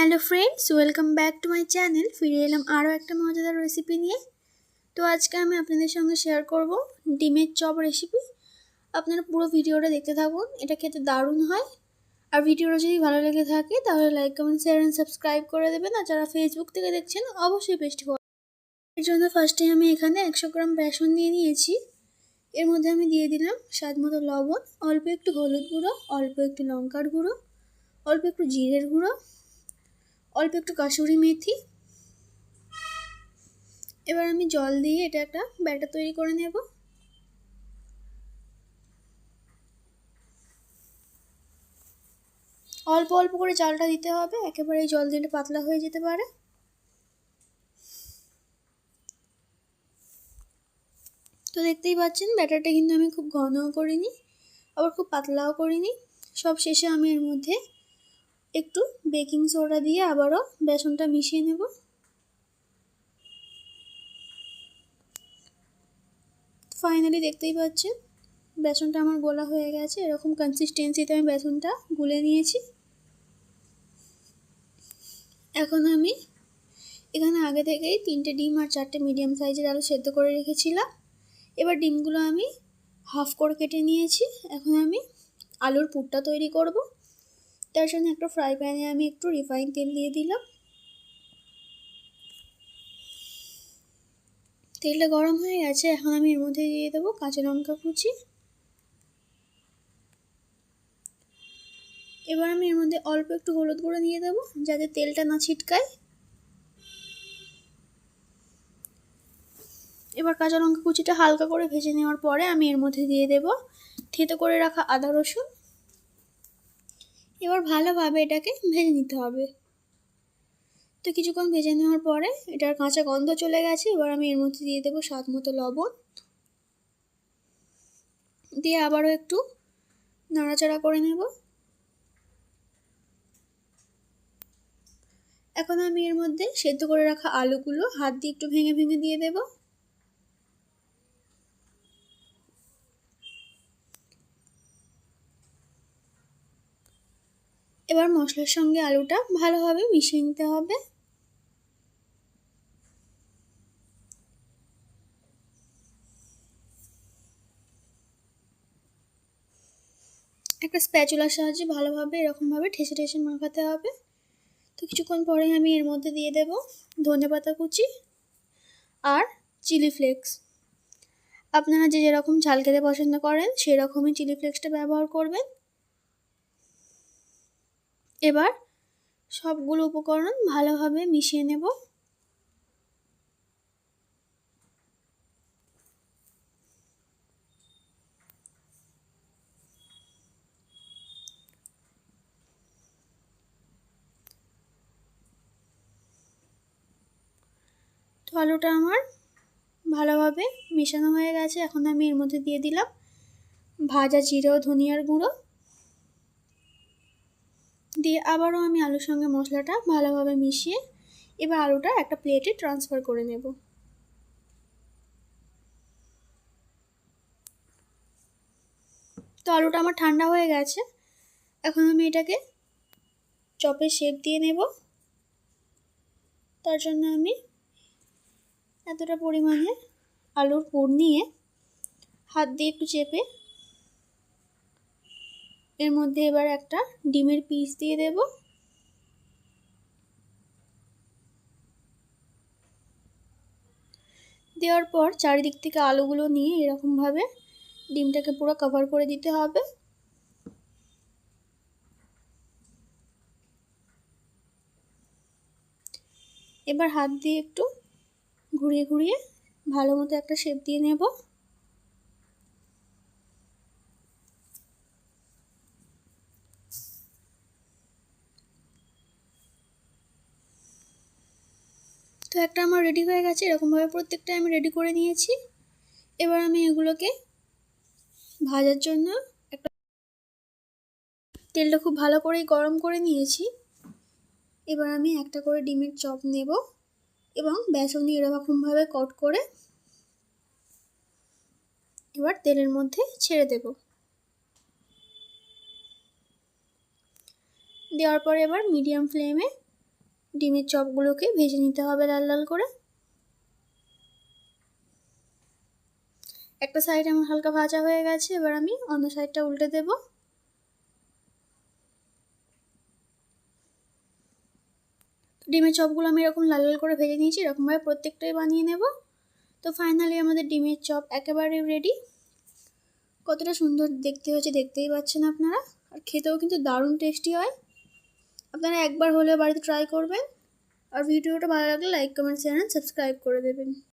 Hello friends, welcome back to my channel. ফিরে এলাম আরও একটা মজাদার রেসিপি নিয়ে। তো আজকে আমি আপনাদের সঙ্গে শেয়ার করব ডিমের চপ রেসিপি। আপনারা পুরো ভিডিওটা দেখতে থাকুন, এটা খেতে দারুণ হয়। আর ভিডিওটা যদি ভালো লেগে থাকে তাহলে like, comment, share and subscribe করে দেবেন। আর যারা ফেসবুক থেকে দেখছেন অবশ্যই পেজটি ফলো। এর জন্য ফার্স্টে আমি এখানে 100 গ্রাম বেসন নিয়ে নিয়েছি। এর মধ্যে আমি দিয়ে দিলাম স্বাদ মতো লবণ, অল্প একটু হলুদ গুঁড়ো, অল্প একটু লঙ্কার গুঁড়ো, অল্প একটু জিরের গুঁড়ো, অল্প একটু কাসুরি মেথি। এবার আমি জল দিয়ে এটা একটা ব্যাটার তৈরি করে নেব। অল্প অল্প করে চালটা দিতে হবে, একেবারে জল দিলে পাতলা হয়ে যেতে পারে। তো দেখতেই পাচ্ছেন ব্যাটারটা কিন্তু আমি খুব ঘনও করিনি, আবার খুব পাতলাও করিনি। সব শেষে আমি এর মধ্যে একটু বেকিং সোডা দিয়ে আবারও বেসনটা মিশিয়ে নেব। ফাইনালি দেখতেই পাচ্ছেন বেসনটা আমার গোলা হয়ে গেছে। এরকম কনসিস্টেন্সিতে আমি বেসনটা গুলে নিয়েছি। এখন আমি এখানে আগে থেকেই 3টে ডিম আর 4টে মিডিয়াম সাইজের আলু সেদ্ধ করে রেখেছিলাম। এবার ডিমগুলো আমি হাফ করে কেটে নিয়েছি। এখন আমি আলুর পুরটা তৈরি করব। তার জন্য একটা ফ্রাই প্যানে আমি একটু রিফাইন তেল দিয়ে দিলাম। তেলটা গরম হয়ে গেছে, এখন আমি এর মধ্যে দিয়ে দেবো কাঁচা লঙ্কা কুচি। এবার আমি এর মধ্যে অল্প একটু হলুদ গুঁড়ো দিয়ে দেবো যাতে তেলটা না ছিটকায়। এবার কাঁচা লঙ্কা কুচিটা হালকা করে ভেজে নেওয়ার পরে আমি এর মধ্যে দিয়ে দেবো থেঁতো করে রাখা আদা রসুন। এবার ভালোভাবে এটাকে ভেজে নিতে হবে। তো কিছুক্ষণ ভেজে নেওয়ার পরে এটার কাঁচা গন্ধ চলে গেছে। এবার আমি এর মধ্যে দিয়ে দেবো স্বাদ মতো লবণ, দিয়ে আবারও একটু নাড়াচাড়া করে নেব। এখন আমি এর মধ্যে সেদ্ধ করে রাখা আলুগুলো হাত দিয়ে একটু ভেঙে ভেঙে দিয়ে দেব। এবার মশলার সঙ্গে আলুটা ভালোভাবে মিশিয়ে নিতে হবে। একটা স্প্যাচুলার সাহায্যে ভালোভাবে এরকমভাবে ঠেসে ঠেসে মাখাতে হবে। তো কিছুক্ষণ পরে আমি এর মধ্যে দিয়ে দেব ধনেপাতা কুচি আর চিলি ফ্লেক্স। আপনারা যে যেরকম ঝাল খেতে পছন্দ করেন সেরকমই চিলি ফ্লেক্সটা ব্যবহার করবেন। এবার সবগুলো উপকরণ ভালোভাবে মিশিয়ে নেব। তো আলুটা আমার ভালোভাবে মেশানো হয়ে গেছে। এখন আমি এর মধ্যে দিয়ে দিলাম ভাজা জিরে ও ধনিয়ার গুঁড়ো, দিয়ে আবারও আমি আলুর সঙ্গে মশলাটা ভালোভাবে মিশিয়ে এবার আলুটা একটা প্লেটে ট্রান্সফার করে নেব। তো আলুটা আমার ঠান্ডা হয়ে গেছে। এখন আমি এটাকে চপের শেপ দিয়ে নেব। তার জন্য আমি এতটা পরিমাণে আলুর পুর নিয়ে হাত দিয়ে একটু চেপে এর মধ্যে এবার একটা ডিমের পিস দিয়ে দেব। দেওয়ার পর চারিদিক থেকে আলুগুলো নিয়ে এরকমভাবে ডিমটাকে পুরো কভার করে দিতে হবে। এবার হাত দিয়ে একটু ঘুরিয়ে ঘুরিয়ে ভালো মতো একটা শেপ দিয়ে নেব। তো একটা আমার রেডি হয়ে গেছে। এরকমভাবে প্রত্যেকটা আমি রেডি করে নিয়েছি। এবার আমি এগুলোকে ভাজার জন্য একটা তেলটা খুব ভালো করেই গরম করে নিয়েছি। এবার আমি একটা করে ডিমের চপ নেব এবং বেসন এরকমভাবে কট করে এবার তেলের মধ্যে ছেড়ে দেব। দেওয়ার পরে এবার মিডিয়াম ফ্লেমে ডিমের চপগুলোকে ভেজে নিতে হবে লাল লাল করে। একটা সাইড আমার হালকা ভাজা হয়ে গেছে, এবার আমি অন্য সাইডটা উল্টে দেব। ডিমের চপগুলো আমি এরকম লাল লাল করে ভেজে নিয়েছি, এরকমভাবে প্রত্যেকটাই বানিয়ে নেব। তো ফাইনালি আমাদের ডিমের চপ একেবারে রেডি। কতটা সুন্দর দেখতে হয়েছে দেখতেই পাচ্ছেন আপনারা, আর খেতেও কিন্তু দারুণ টেস্টি হয়। আপনারা একবার হলেও বাড়িতে ট্রাই করবেন। আর ভিডিওটা ভালো লাগলে লাইক, কমেন্ট, শেয়ার, সাবস্ক্রাইব করে দেবেন।